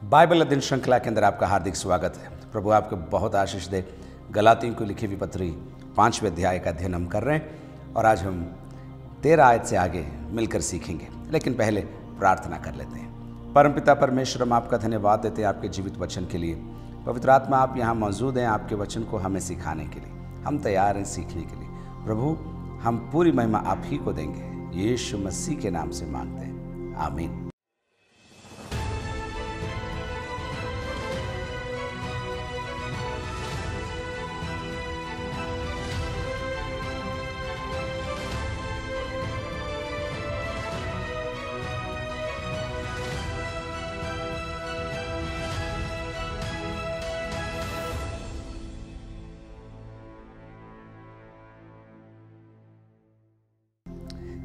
Bible अध्ययन श्रृंखला के अंदर आपका हार्दिक स्वागत है। प्रभु आपको बहुत आशीष दे। गलातियों को लिखी हुई पत्री 5वें अध्याय का अध्ययन हम कर रहे हैं और आज हम 13 आयत से आगे मिलकर सीखेंगे। लेकिन पहले प्रार्थना कर लेते हैं। परमपिता परमेश्वर, हम आपका धन्यवाद देते हैं आपके जीवित वचन के लिए। पवित्र आत्मा, आप यहाँ मौजूद हैं आपके वचन को हमें सिखाने के लिए। हम तैयार हैं सीखने के लिए। प्रभु, हम पूरी महिमा आप ही को देंगे। यीशु मसीह के नाम से मांगते हैं, आमीन।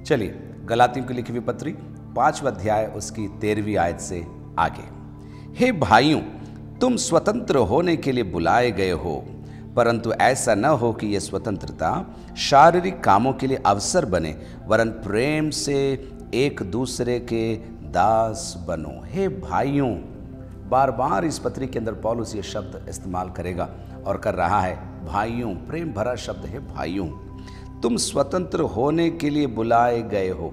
चलिए, गलातियों की लिखी हुई पत्री 5वां अध्याय उसकी 13वीं आयत से आगे। हे भाइयों, तुम स्वतंत्र होने के लिए बुलाए गए हो, परंतु ऐसा न हो कि यह स्वतंत्रता शारीरिक कामों के लिए अवसर बने, वरन प्रेम से एक दूसरे के दास बनो। हे भाइयों, बार बार इस पत्री के अंदर पौलुस ये शब्द इस्तेमाल करेगा और कर रहा है। भाइयों, प्रेम भरा शब्द है। भाइयों, तुम स्वतंत्र होने के लिए बुलाए गए हो।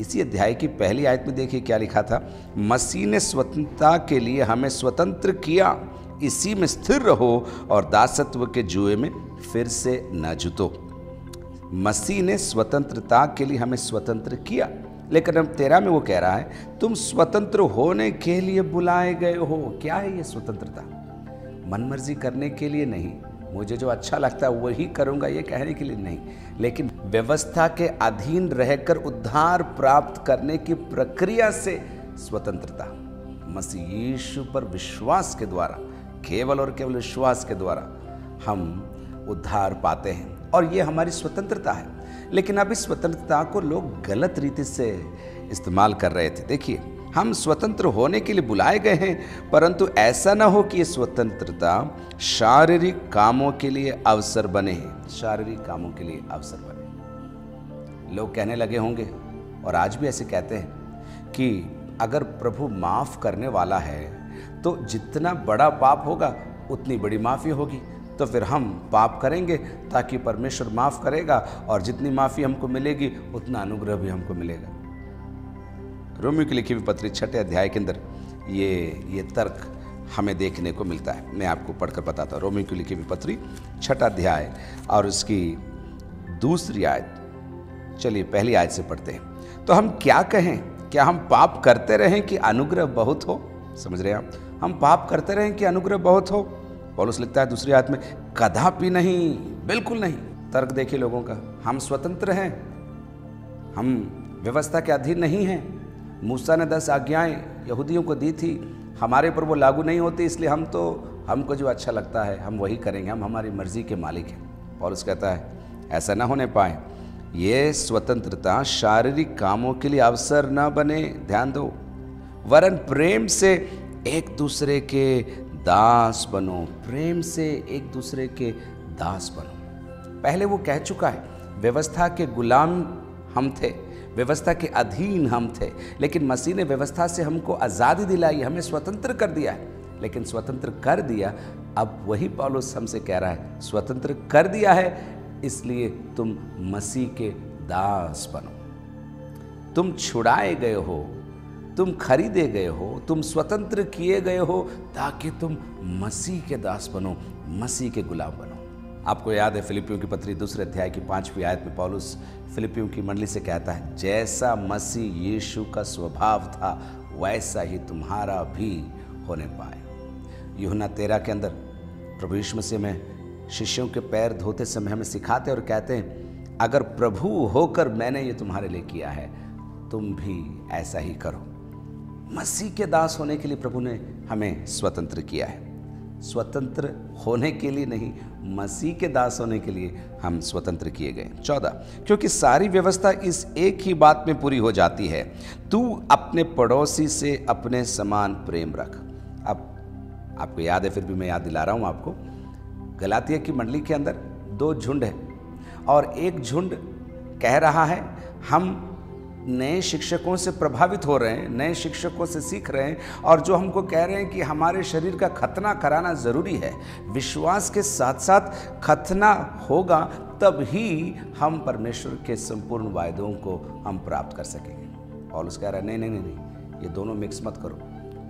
इसी अध्याय की पहली आयत में देखिए क्या लिखा था। मसीह ने स्वतंत्रता के लिए हमें स्वतंत्र किया, इसी में स्थिर रहो और दासत्व के जुए में फिर से न जुटो। मसीह ने स्वतंत्रता के लिए हमें स्वतंत्र किया, लेकिन अब 13 में वो कह रहा है तुम स्वतंत्र होने के लिए बुलाए गए हो। क्या है ये स्वतंत्रता? मनमर्जी करने के लिए नहीं, मुझे जो अच्छा लगता है वही करूंगा ये कहने के लिए नहीं, लेकिन व्यवस्था के अधीन रहकर उद्धार प्राप्त करने की प्रक्रिया से स्वतंत्रता। मसीह यीशु पर विश्वास के द्वारा, केवल और केवल विश्वास के द्वारा हम उद्धार पाते हैं और ये हमारी स्वतंत्रता है। लेकिन अब इस स्वतंत्रता को लोग गलत रीति से इस्तेमाल कर रहे थे। देखिए, हम स्वतंत्र होने के लिए बुलाए गए हैं, परंतु ऐसा ना हो कि ये स्वतंत्रता शारीरिक कामों के लिए अवसर बने। शारीरिक कामों के लिए अवसर बने। लोग कहने लगे होंगे और आज भी ऐसे कहते हैं कि अगर प्रभु माफ करने वाला है तो जितना बड़ा पाप होगा उतनी बड़ी माफ़ी होगी, तो फिर हम पाप करेंगे ताकि परमेश्वर माफ़ करेगा और जितनी माफ़ी हमको मिलेगी उतना अनुग्रह भी हमको मिलेगा। रोमियो की लिखी हुई पत्री 6 अध्याय के अंदर ये तर्क हमें देखने को मिलता है। मैं आपको पढ़कर बताता हूँ। रोमियो की लिखी हुई पत्री 6 अध्याय और उसकी 2री आयत। चलिए पहली आयत से पढ़ते हैं। तो हम क्या कहें? क्या हम पाप करते रहें कि अनुग्रह बहुत हो? समझ रहे हैं आप? हम पाप करते रहें कि अनुग्रह बहुत हो? पौलुस लिखता है 2री आयत में, कदापि नहीं, बिल्कुल नहीं। तर्क देखिए लोगों का। हम स्वतंत्र हैं, हम व्यवस्था के अधीन नहीं हैं। मूसा ने 10 आज्ञाएं यहूदियों को दी थी, हमारे पर वो लागू नहीं होती, इसलिए हमको जो अच्छा लगता है हम वही करेंगे, हम हमारी मर्जी के मालिक हैं। पौलुस कहता है ऐसा ना होने पाए। ये स्वतंत्रता शारीरिक कामों के लिए अवसर ना बने, ध्यान दो, वरन प्रेम से एक दूसरे के दास बनो। प्रेम से एक दूसरे के दास बनो। पहले वो कह चुका है व्यवस्था के गुलाम हम थे, व्यवस्था के अधीन हम थे, लेकिन मसीह ने व्यवस्था से हमको आज़ादी दिलाई, हमें स्वतंत्र कर दिया है। लेकिन स्वतंत्र कर दिया, अब वही पौलुस हमसे कह रहा है स्वतंत्र कर दिया है, इसलिए तुम मसीह के दास बनो। तुम छुड़ाए गए हो, तुम खरीदे गए हो, तुम स्वतंत्र किए गए हो ताकि तुम मसीह के दास बनो, मसीह के गुलाम बनो। आपको याद है फिलिपियों की पत्री 2 अध्याय की 5वीं आयत में पौलुस फिलिपियों की मंडली से कहता है, जैसा मसीह यीशु का स्वभाव था वैसा ही तुम्हारा भी होने पाए। यूहन्ना 13 के अंदर प्रभु यीशु मसीह में शिष्यों के पैर धोते समय हमें सिखाते और कहते हैं, अगर प्रभु होकर मैंने ये तुम्हारे लिए किया है, तुम भी ऐसा ही करो। मसीह के दास होने के लिए प्रभु ने हमें स्वतंत्र किया है। स्वतंत्र होने के लिए नहीं, मसीह के दास होने के लिए हम स्वतंत्र किए गए। 14, क्योंकि सारी व्यवस्था इस एक ही बात में पूरी हो जाती है, तू अपने पड़ोसी से अपने समान प्रेम रख। अब आपको याद है, फिर भी मैं याद दिला रहा हूँ आपको। गलातिया की मंडली के अंदर 2 झुंड है और एक झुंड कह रहा है हम नए शिक्षकों से प्रभावित हो रहे हैं, नए शिक्षकों से सीख रहे हैं, और जो हमको कह रहे हैं कि हमारे शरीर का खतना कराना ज़रूरी है, विश्वास के साथ साथ खतना होगा, तब ही हम परमेश्वर के संपूर्ण वायदों को हम प्राप्त कर सकेंगे। पौलुस कह रहा है नहीं नहीं नहीं नहीं, ये दोनों मिक्स मत करो,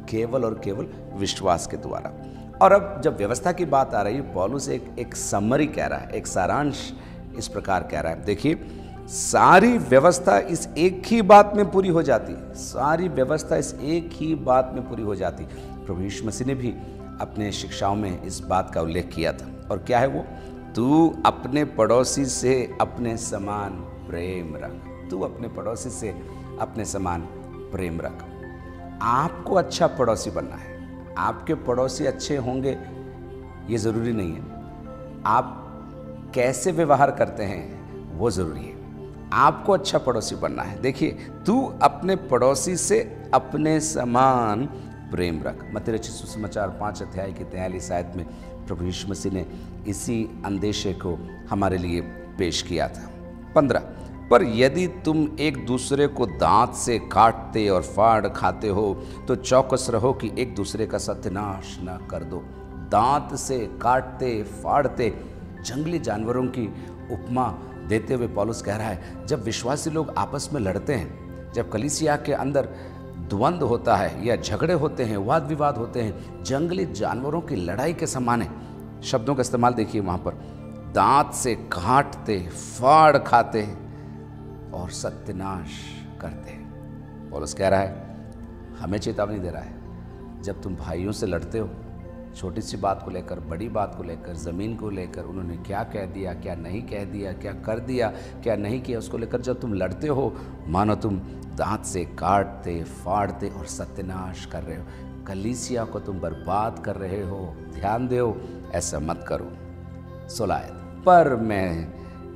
केवल और केवल विश्वास के द्वारा। और अब जब व्यवस्था की बात आ रही है, पौलुस एक समरी कह रहा है, एक सारांश इस प्रकार कह रहा है। देखिए, सारी व्यवस्था इस एक ही बात में पूरी हो जाती है, सारी व्यवस्था इस एक ही बात में पूरी हो जाती। प्रभु यीशु मसीह ने भी अपने शिक्षाओं में इस बात का उल्लेख किया था, और क्या है वो? तू अपने पड़ोसी से अपने समान प्रेम रख, तू अपने पड़ोसी से अपने समान प्रेम रख। आपको अच्छा पड़ोसी बनना है, आपके पड़ोसी अच्छे होंगे ये ज़रूरी नहीं है, आप कैसे व्यवहार करते हैं वो ज़रूरी है। आपको अच्छा पड़ोसी बनना है। देखिए, तू अपने पड़ोसी से अपने समान प्रेम रख। मत्ती रचित सुसमाचार 5 अध्याय की 43 आयत में प्रभु यीशु मसीह ने इसी अंदेशे को हमारे लिए पेश किया था। 15, पर यदि तुम एक दूसरे को दांत से काटते और फाड़ खाते हो तो चौकस रहो कि एक दूसरे का सत्यानाश न कर दो। दांत से काटते फाड़ते, जंगली जानवरों की उपमा देते हुए पौलुस कह रहा है, जब विश्वासी लोग आपस में लड़ते हैं, जब कलीसिया के अंदर द्वंद्व होता है या झगड़े होते हैं, वाद विवाद होते हैं, जंगली जानवरों की लड़ाई के समान है। शब्दों का इस्तेमाल देखिए वहाँ पर, दांत से काटते, फाड़ खाते और सत्यानाश करते। पौलुस कह रहा है, हमें चेतावनी दे रहा है, जब तुम भाइयों से लड़ते हो, छोटी सी बात को लेकर, बड़ी बात को लेकर, ज़मीन को लेकर, उन्होंने क्या कह दिया, क्या नहीं कह दिया, क्या कर दिया, क्या नहीं किया, उसको लेकर जब तुम लड़ते हो, मानो तुम दांत से काटते फाड़ते और सत्यानाश कर रहे हो, कलीसिया को तुम बर्बाद कर रहे हो। ध्यान दो, ऐसा मत करो। 16, पर मैं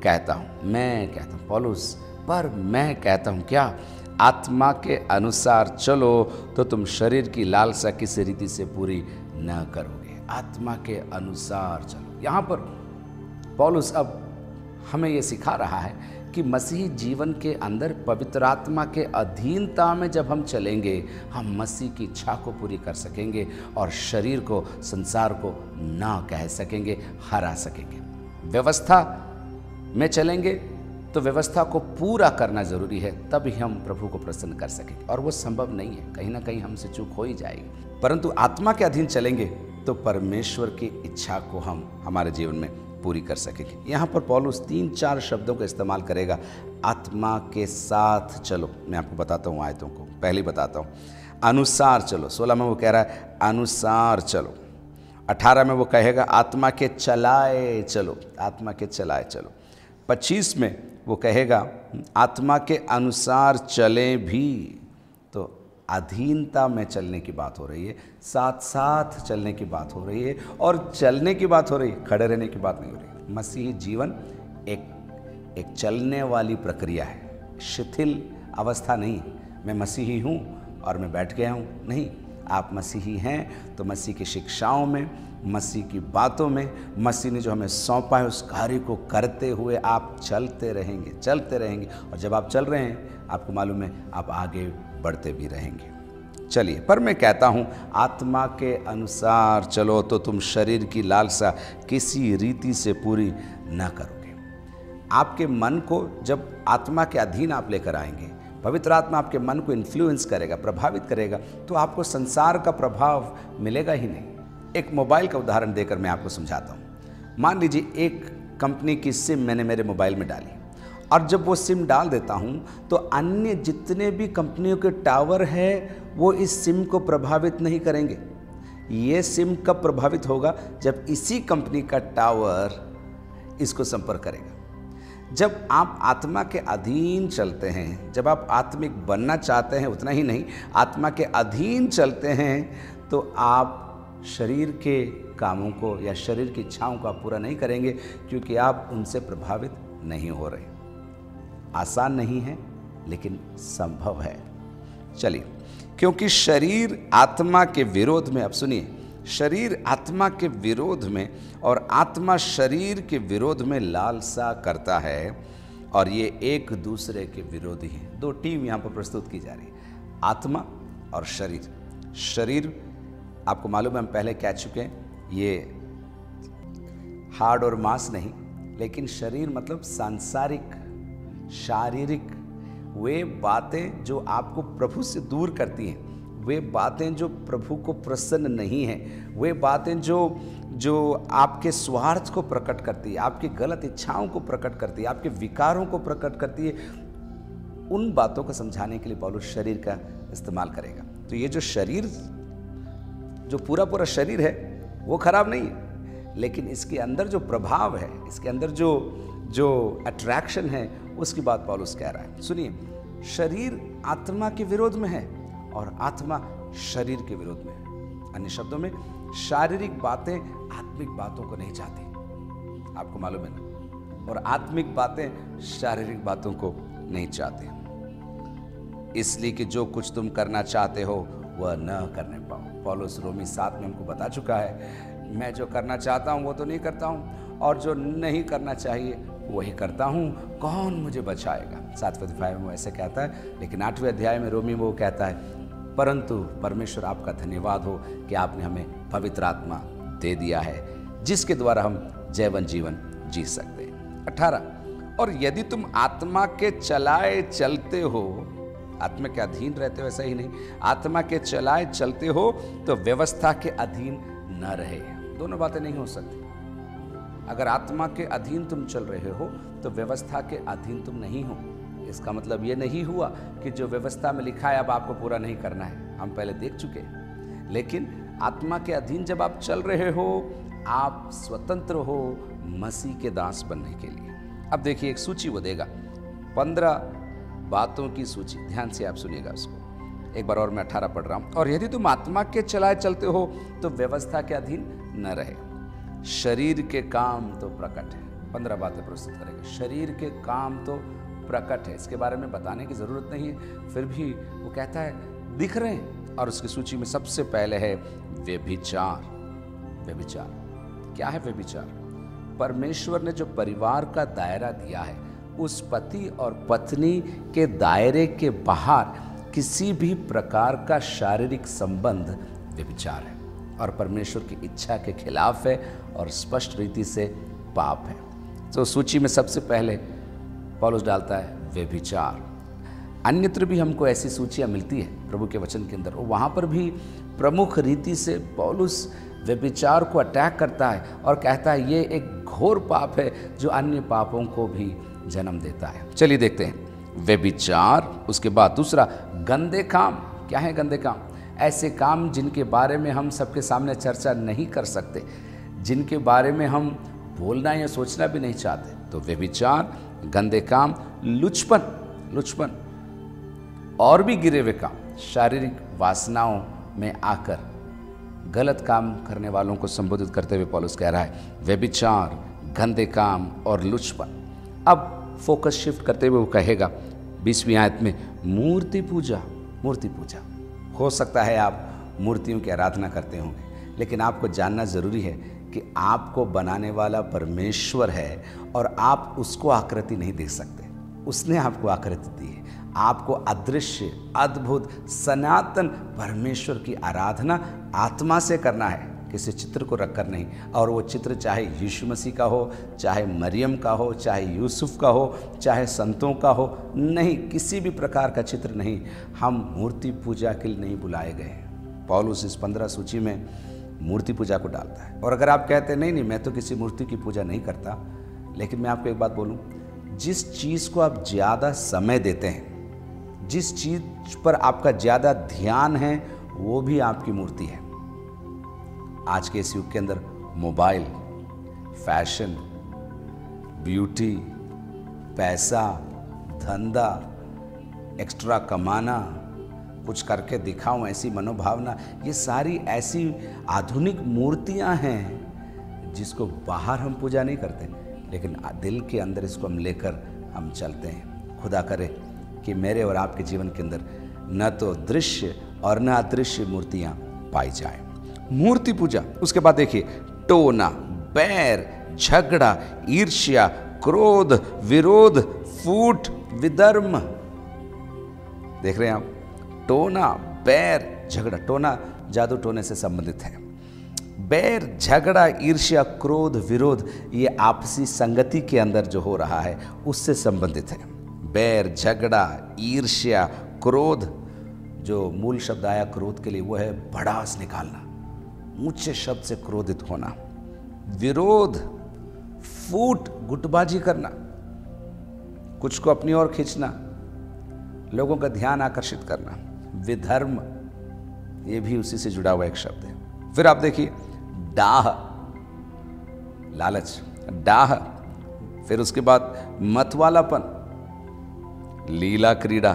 कहता हूँ पौलुस, पर मैं कहता हूँ क्या? आत्मा के अनुसार चलो तो तुम शरीर की लालसा किसी रीति से पूरी न करोगे। आत्मा के अनुसार चलो। यहाँ पर पौलुस अब हमें ये सिखा रहा है कि मसीही जीवन के अंदर पवित्र आत्मा के अधीनता में जब हम चलेंगे, हम मसीह की इच्छा को पूरी कर सकेंगे और शरीर को, संसार को ना कह सकेंगे, हरा सकेंगे। व्यवस्था में चलेंगे तो व्यवस्था को पूरा करना जरूरी है, तभी हम प्रभु को प्रसन्न कर सकेंगे, और वो संभव नहीं है, कहीं ना कहीं हमसे चूक हो ही जाएगी। परंतु आत्मा के अधीन चलेंगे तो परमेश्वर की इच्छा को हम हमारे जीवन में पूरी कर सकेंगे। यहाँ पर पौलुस 3-4 शब्दों का इस्तेमाल करेगा। आत्मा के साथ चलो, मैं आपको बताता हूँ आयतों को, पहले बताता हूँ। अनुसार चलो, 16 में वो कह रहा है अनुसार चलो। 18 में वो कहेगा आत्मा के चलाए चलो, आत्मा के चलाए चलो। 25 में वो कहेगा आत्मा के अनुसार चलें भी। तो अधीनता में चलने की बात हो रही है, साथ साथ चलने की बात हो रही है, और चलने की बात हो रही है, खड़े रहने की बात नहीं हो रही। मसीही जीवन एक चलने वाली प्रक्रिया है, शिथिल अवस्था नहीं। मैं मसीही हूँ और मैं बैठ गया हूँ, नहीं। आप मसीही हैं तो मसीह की शिक्षाओं में, मसीह की बातों में, मसीह ने जो हमें सौंपा है उस कार्य को करते हुए आप चलते रहेंगे, चलते रहेंगे। और जब आप चल रहे हैं, आपको मालूम है आप आगे बढ़ते भी रहेंगे। चलिए, पर मैं कहता हूँ आत्मा के अनुसार चलो तो तुम शरीर की लालसा किसी रीति से पूरी न करोगे। आपके मन को जब आत्मा के अधीन आप लेकर आएंगे, पवित्र आत्मा आपके मन को इन्फ्लुएंस करेगा, प्रभावित करेगा, तो आपको संसार का प्रभाव मिलेगा ही नहीं। एक मोबाइल का उदाहरण देकर मैं आपको समझाता हूँ। मान लीजिए एक कंपनी की सिम मैंने मेरे मोबाइल में डाली, और जब वो सिम डाल देता हूँ तो अन्य जितने भी कंपनियों के टावर है वो इस सिम को प्रभावित नहीं करेंगे। ये सिम कब प्रभावित होगा? जब इसी कंपनी का टावर इसको संपर्क करेगा। जब आप आत्मा के अधीन चलते हैं, जब आप आत्मिक बनना चाहते हैं, उतना ही नहीं, आत्मा के अधीन चलते हैं, तो आप शरीर के कामों को या शरीर की इच्छाओं को आप पूरा नहीं करेंगे, क्योंकि आप उनसे प्रभावित नहीं हो रहे। आसान नहीं है लेकिन संभव है। चलिए, क्योंकि शरीर आत्मा के विरोध में, अब सुनिए, शरीर आत्मा के विरोध में और आत्मा शरीर के विरोध में लालसा करता है, और ये एक दूसरे के विरोधी हैं। दो टीम यहाँ पर प्रस्तुत की जा रही है, आत्मा और शरीर। शरीर आपको मालूम है, हम पहले कह चुके हैं, ये हार्ड और मांस नहीं, लेकिन शरीर मतलब सांसारिक, शारीरिक, वे बातें जो आपको प्रभु से दूर करती हैं, वे बातें जो प्रभु को प्रसन्न नहीं हैं, वे बातें जो आपके स्वार्थ को प्रकट करती है, आपकी गलत इच्छाओं को प्रकट करती है, आपके विकारों को प्रकट करती है, उन बातों को समझाने के लिए पौलुस शरीर का इस्तेमाल करेगा। तो ये जो शरीर, जो पूरा शरीर है, वो खराब नहीं है, लेकिन इसके अंदर जो प्रभाव है, इसके अंदर जो अट्रैक्शन है, उसकी बात पौलुस कह रहा है। सुनिए, शरीर आत्मा के विरोध में है और आत्मा शरीर के विरोध में है। अन्य शब्दों में, शारीरिक बातें आत्मिक बातों को नहीं चाहती, आपको मालूम है ना, और आत्मिक बातें शारीरिक बातों को नहीं चाहते, इसलिए कि जो कुछ तुम करना चाहते हो वह न करने पाओ। पौलुस रोमी 7 में हमको बता चुका है, मैं जो करना चाहता हूं वो तो नहीं करता हूं, और जो नहीं करना चाहिए वही करता हूं, कौन मुझे बचाएगा। 7वें अध्याय में वो ऐसे कहता है, लेकिन 8वें अध्याय में रोमी में वो कहता है, परंतु परमेश्वर आपका धन्यवाद हो कि आपने हमें पवित्र आत्मा दे दिया है, जिसके द्वारा हम जैवन जीवन जी सकते हैं। 18, और यदि तुम आत्मा के चलाए चलते हो, आत्मा के अधीन रहते हो ऐसा ही नहीं, आत्मा के चलाए चलते हो तो व्यवस्था के अधीन न रहे। दोनों बातें नहीं हो सकती। अगर आत्मा के अधीन तुम चल रहे हो तो व्यवस्था के अधीन तुम नहीं हो। इसका मतलब ये नहीं हुआ कि जो व्यवस्था में लिखा है अब आपको पूरा नहीं करना है, हम पहले देख चुके हैं। लेकिन आत्मा के अधीन जब आप चल रहे हो, आप स्वतंत्र हो मसीह के दास बनने के लिए। अब देखिए, एक सूची वो देगा, 15 बातों की सूची, ध्यान से आप सुनिएगा उसको एक बार और। मैं 18 पढ़ रहा हूं, और यदि तुम आत्मा के चलाए चलते हो तो व्यवस्था के अधीन न रहे। शरीर के काम तो प्रकट है, 15 बातें प्रस्तुत करेगा। शरीर के काम तो प्रकट है, इसके बारे में बताने की जरूरत नहीं है, फिर भी वो कहता है दिख रहे हैं। और उसकी सूची में सबसे पहले है व्यभिचार। व्यभिचार क्या है? व्यभिचार, परमेश्वर ने जो परिवार का दायरा दिया है, उस पति और पत्नी के दायरे के बाहर किसी भी प्रकार का शारीरिक संबंध व्यभिचार है और परमेश्वर की इच्छा के खिलाफ है और स्पष्ट रीति से पाप है। तो सूची में सबसे पहले पौलुस डालता है व्यभिचार। अन्यत्र भी हमको ऐसी सूचियां मिलती है प्रभु के वचन के अंदर, और वहाँ पर भी प्रमुख रीति से पौलुस व्यभिचार को अटैक करता है और कहता है ये एक घोर पाप है जो अन्य पापों को भी जन्म देता है। चलिए देखते हैं व्यभिचार। उसके बाद दूसरा, गंदे काम। क्या है गंदे काम? ऐसे काम जिनके बारे में हम सबके सामने चर्चा नहीं कर सकते, जिनके बारे में हम बोलना या सोचना भी नहीं चाहते। तो व्यभिचार, गंदे काम, लुचपन और भी गिरे हुए काम, शारीरिक वासनाओं में आकर गलत काम करने वालों को संबोधित करते हुए पौलुस कह रहा है व्यभिचार, गंदे काम और लुचपन। अब फोकस शिफ्ट करते हुए वो कहेगा 20वीं आयत में मूर्ति पूजा। मूर्ति पूजा, हो सकता है आप मूर्तियों की आराधना करते होंगे, लेकिन आपको जानना जरूरी है कि आपको बनाने वाला परमेश्वर है और आप उसको आकृति नहीं दे सकते। उसने आपको आकृति दी है। आपको अदृश्य, अद्भुत, सनातन परमेश्वर की आराधना आत्मा से करना है, किसी चित्र को रखकर नहीं। और वो चित्र चाहे यीशु मसीह का हो, चाहे मरियम का हो, चाहे यूसुफ का हो, चाहे संतों का हो, नहीं, किसी भी प्रकार का चित्र नहीं। हम मूर्ति पूजा के लिए नहीं बुलाए गए। पौलुस इस 15 सूची में मूर्ति पूजा को डालता है। और अगर आप कहते हैं नहीं मैं तो किसी मूर्ति की पूजा नहीं करता, लेकिन मैं आपको एक बात बोलूं, जिस चीज़ को आप ज़्यादा समय देते हैं, जिस चीज़ पर आपका ज़्यादा ध्यान है, वो भी आपकी मूर्ति है। आज के इस युग के अंदर मोबाइल, फैशन, ब्यूटी, पैसा, धंधा, एक्स्ट्रा कमाना, कुछ करके दिखाऊं, ऐसी मनोभावना, ये सारी ऐसी आधुनिक मूर्तियां हैं जिसको बाहर हम पूजा नहीं करते, लेकिन दिल के अंदर इसको हम लेकर हम चलते हैं। खुदा करे कि मेरे और आपके जीवन के अंदर न तो दृश्य और न अदृश्य मूर्तियां पाई जाएं। मूर्ति पूजा। उसके बाद देखिए टोना, बैर, झगड़ा, ईर्ष्या, क्रोध, विरोध, फूट विधर्म, देख रहे हैं आप, टोना, बैर, झगड़ा। टोना जादू टोने से संबंधित है। बैर, झगड़ा, ईर्ष्या, क्रोध, विरोध, ये आपसी संगति के अंदर जो हो रहा है उससे संबंधित है। बैर, झगड़ा, ईर्ष्या, क्रोध, जो मूल शब्द आया क्रोध के लिए वो है भड़ास निकालना, ऊंचे शब्द से क्रोधित होना। विरोध, फूट, गुटबाजी करना, कुछ को अपनी ओर खींचना, लोगों का ध्यान आकर्षित करना। विधर्म, ये भी उसी से जुड़ा हुआ एक शब्द है। फिर आप देखिए डाह, लालच, डाह। फिर उसके बाद मतवालापन, लीला क्रीड़ा।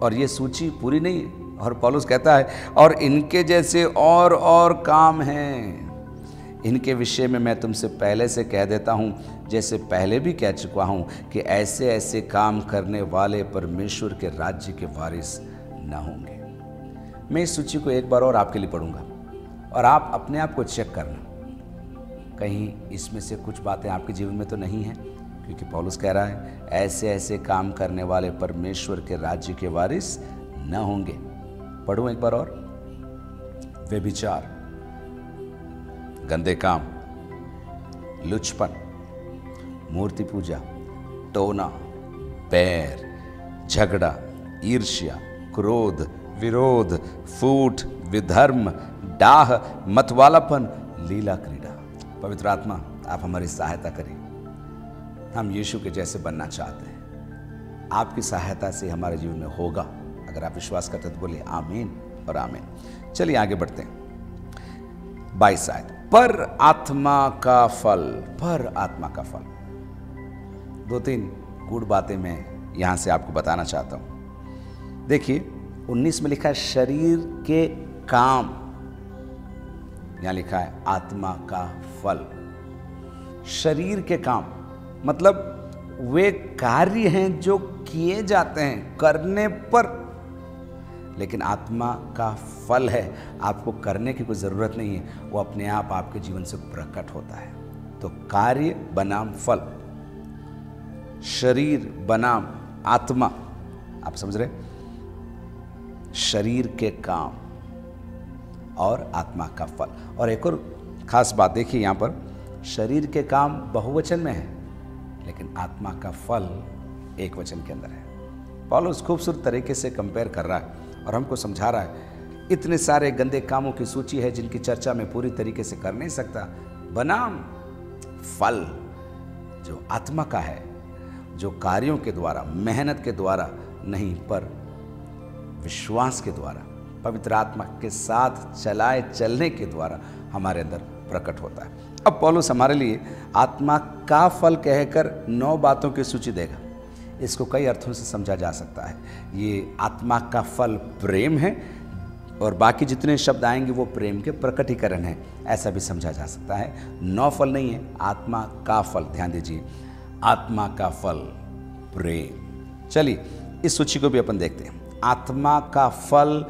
और ये सूची पूरी नहीं है, और पौलुस कहता है और इनके जैसे और काम हैं। इनके विषय में मैं तुमसे पहले से कह देता हूँ, जैसे पहले भी कह चुका हूँ, कि ऐसे ऐसे काम करने वाले परमेश्वर के राज्य के वारिस न होंगे। मैं इस सूची को एक बार और आपके लिए पढ़ूंगा, और आप अपने आप को चेक करना, कहीं इसमें से कुछ बातें आपके जीवन में तो नहीं हैं, क्योंकि पौलुस कह रहा है ऐसे ऐसे काम करने वाले परमेश्वर के राज्य के वारिस न होंगे। पढ़ूं एक बार और। व्यभिचार, गंदे काम, लुचपन, मूर्ति पूजा, टोना, बैर, झगड़ा, ईर्ष्या, क्रोध, विरोध, फूट, विधर्म, डाह, मतवालापन, लीला क्रीड़ा। पवित्र आत्मा, आप हमारी सहायता करिए। हम यीशु के जैसे बनना चाहते हैं। आपकी सहायता से हमारे जीवन में होगा। अगर आप विश्वास करते हैं तो बोलिए आमीन और आमीन। चलिए आगे बढ़ते हैं। 22 आयत, पर आत्मा का फल, पर आत्मा का फल। 2-3 गूढ़ बातें मैं यहां से आपको बताना चाहता हूं। देखिए 19 में लिखा है शरीर के काम, यहां लिखा है आत्मा का फल। शरीर के काम मतलब वे कार्य हैं जो किए जाते हैं करने पर, लेकिन आत्मा का फल है, आपको करने की कोई ज़रूरत नहीं है, वो अपने आप आपके जीवन से प्रकट होता है। तो कार्य बनाम फल, शरीर बनाम आत्मा, आप समझ रहे? शरीर के काम और आत्मा का फल। और एक और खास बात देखिए, यहाँ पर शरीर के काम बहुवचन में है, लेकिन आत्मा का फल एक वचन के अंदर है। पौलुस खूबसूरत तरीके से कंपेयर कर रहा है और हमको समझा रहा है। इतने सारे गंदे कामों की सूची है जिनकी चर्चा मैं पूरी तरीके से कर नहीं सकता, बनाम फल जो आत्मा का है, जो कार्यों के द्वारा, मेहनत के द्वारा नहीं, पर विश्वास के द्वारा, पवित्र आत्मा के साथ चलाए चलने के द्वारा हमारे अंदर प्रकट होता है। अब पौलुस हमारे लिए आत्मा का फल कहकर 9 बातों की सूची देगा। इसको कई अर्थों से समझा जा सकता है। ये आत्मा का फल प्रेम है, और बाकी जितने शब्द आएंगे वो प्रेम के प्रकटीकरण है, ऐसा भी समझा जा सकता है। 9 फल नहीं है, आत्मा का फल। ध्यान दीजिए, आत्मा का फल प्रेम। चलिए इस सूची को भी अपन देखते हैं। आत्मा का फल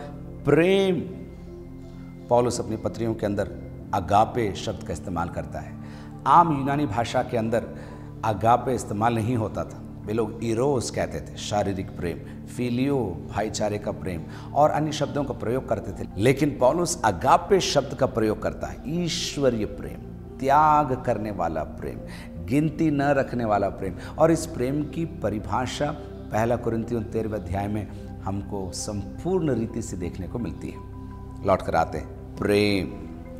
प्रेम। पौलुस अपनी पत्रियों के अंदर अगापे शब्द का इस्तेमाल करता है। आम यूनानी भाषा के अंदर अगापे इस्तेमाल नहीं होता था। वे लोग इरोस कहते थे, शारीरिक प्रेम, फिलियो, भाईचारे का प्रेम, और अन्य शब्दों का प्रयोग करते थे। लेकिन पौलुस अगापे शब्द का प्रयोग करता है। ईश्वरीय प्रेम, त्याग करने वाला प्रेम, गिनती न रखने वाला प्रेम। और इस प्रेम की परिभाषा 1 कुरिन्थियों 13वें अध्याय में हमको संपूर्ण रीति से देखने को मिलती है। लौट कर आते हैं प्रेम,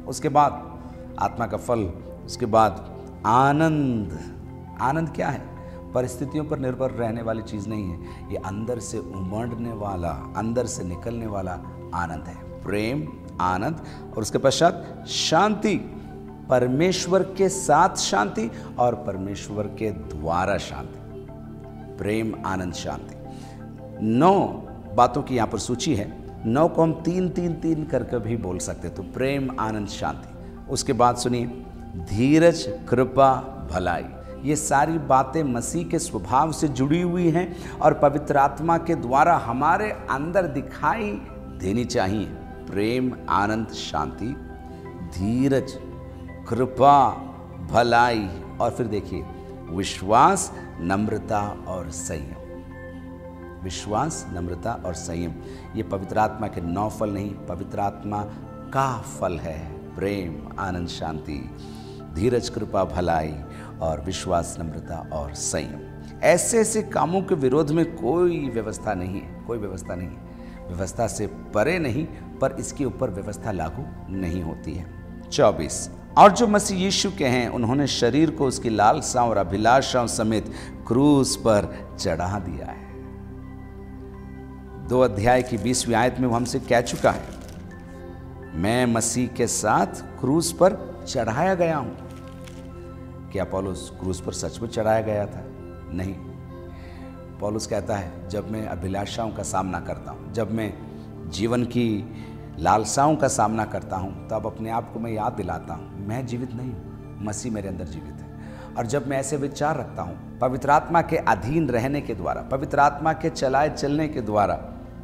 उसके बाद आत्मा का फल, उसके बाद आनंद। आनंद क्या है? परिस्थितियों पर निर्भर रहने वाली चीज़ नहीं है, ये अंदर से उमड़ने वाला, अंदर से निकलने वाला आनंद है। प्रेम, आनंद, और उसके पश्चात शांति, परमेश्वर के साथ शांति और परमेश्वर के द्वारा शांति। प्रेम, आनंद, शांति। 9 बातों की यहाँ पर सूची है। 9 को हम 3-3-3 करके भी बोल सकते। तो प्रेम, आनंद, शांति। उसके बाद सुनिए, धीरज, कृपा, भलाई। ये सारी बातें मसीह के स्वभाव से जुड़ी हुई हैं और पवित्र आत्मा के द्वारा हमारे अंदर दिखाई देनी चाहिए। प्रेम, आनंद, शांति, धीरज, कृपा, भलाई, और फिर देखिए विश्वास, नम्रता और संयम। विश्वास, नम्रता और संयम, ये पवित्र आत्मा के 9 फल नहीं, पवित्र आत्मा का फल है। प्रेम, आनंद, शांति, धीरज, कृपा, भलाई और विश्वास, नम्रता और संयम। ऐसे ऐसे कामों के विरोध में कोई व्यवस्था नहीं है, कोई व्यवस्था नहीं है। व्यवस्था से परे नहीं, पर इसके ऊपर व्यवस्था लागू नहीं होती है। 24, और जो मसीह यीशु के हैं उन्होंने शरीर को उसकी लालसाओं और अभिलाषाओं समेत क्रूस पर चढ़ा दिया है। 2 अध्याय की 20वीं आयत में वो हमसे कह चुका है, मैं मसीह के साथ क्रूस पर चढ़ाया गया हूं। क्या पौलुस क्रूस पर सच में चढ़ाया गया था? नहीं। पौलुस कहता है, जब मैं अभिलाषाओं का सामना करता हूं, जब मैं जीवन की लालसाओं का सामना करता हूं, तब अपने आप को मैं याद दिलाता हूं, मैं जीवित नहीं हूं, मसीह मेरे अंदर जीवित है। और जब मैं ऐसे विचार रखता हूं, पवित्र आत्मा के अधीन रहने के द्वारा, पवित्र आत्मा के चलाए चलने के द्वारा,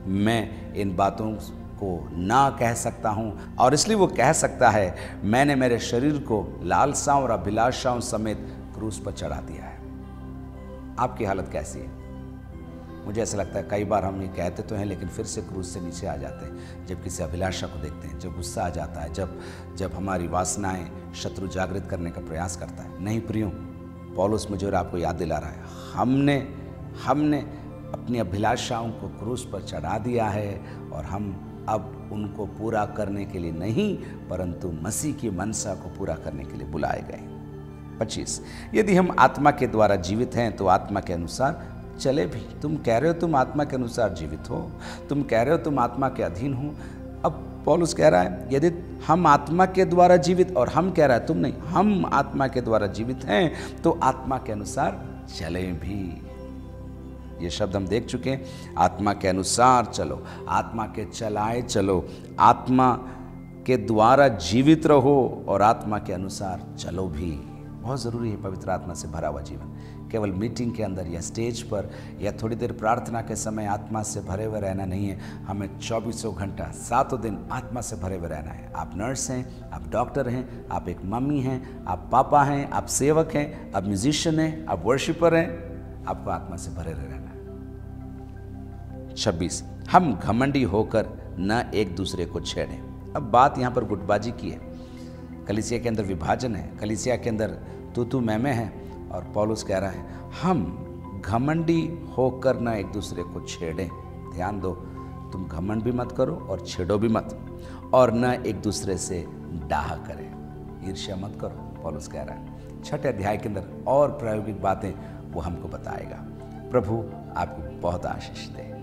मैं इन बातों को ना कह सकता हूं। और इसलिए वो कह सकता है, मैंने मेरे शरीर को लालसाओं और अभिलाषाओं समेत क्रूस पर चढ़ा दिया है। आपकी हालत कैसी है? मुझे ऐसा लगता है कई बार हम ये कहते तो हैं, लेकिन फिर से क्रूस से नीचे आ जाते हैं जब किसी अभिलाषा को देखते हैं, जब गुस्सा आ जाता है, जब हमारी वासनाएं शत्रु जागृत करने का प्रयास करता है। नहीं प्रियो, पौलुस मुझे और आपको याद दिला रहा है, हमने अपनी अभिलाषाओं को क्रूस पर चढ़ा दिया है और हम अब उनको पूरा करने के लिए नहीं, परंतु मसीह की मनसा को पूरा करने के लिए बुलाए गए। 25, यदि हम आत्मा के द्वारा जीवित हैं तो आत्मा के अनुसार चले भी। तुम कह रहे हो तुम आत्मा के अनुसार जीवित हो, तुम कह रहे हो तुम आत्मा के अधीन हो। अब पौलुस कह रहा है, यदि हम आत्मा के द्वारा जीवित, और हम कह रहा है तुम नहीं, हम आत्मा के द्वारा जीवित हैं तो आत्मा के अनुसार चलें भी। ये शब्द हम देख चुके हैं, आत्मा के अनुसार चलो, आत्मा के चलाए चलो, आत्मा के द्वारा जीवित रहो और आत्मा के अनुसार चलो भी। बहुत ज़रूरी है पवित्र आत्मा से भरा हुआ जीवन। केवल मीटिंग के अंदर या स्टेज पर या थोड़ी देर प्रार्थना के समय आत्मा से भरे हुए रहना नहीं है, हमें 24 घंटा 7 दिन आत्मा से भरे हुए रहना है। आप नर्स हैं, आप डॉक्टर हैं, आप एक मम्मी हैं, आप पापा हैं, आप सेवक हैं, आप म्यूजिशियन हैं, आप वर्शिपर हैं, आपको आत्मा से भरे रहना है। 26, हम घमंडी होकर न एक दूसरे को छेड़ें। अब बात यहाँ पर गुटबाजी की है, कलीसिया के अंदर विभाजन है, कलीसिया के अंदर तू मैं है, और पौलुस कह रहा है हम घमंडी होकर न एक दूसरे को छेड़ें। ध्यान दो, तुम घमंड भी मत करो और छेड़ो भी मत, और न एक दूसरे से डाह करें, ईर्ष्या मत करो, पौलुस कह रहा है। 6 अध्याय के अंदर और प्रायोगिक बातें वो हमको बताएगा। प्रभु आपको बहुत आशीष दे।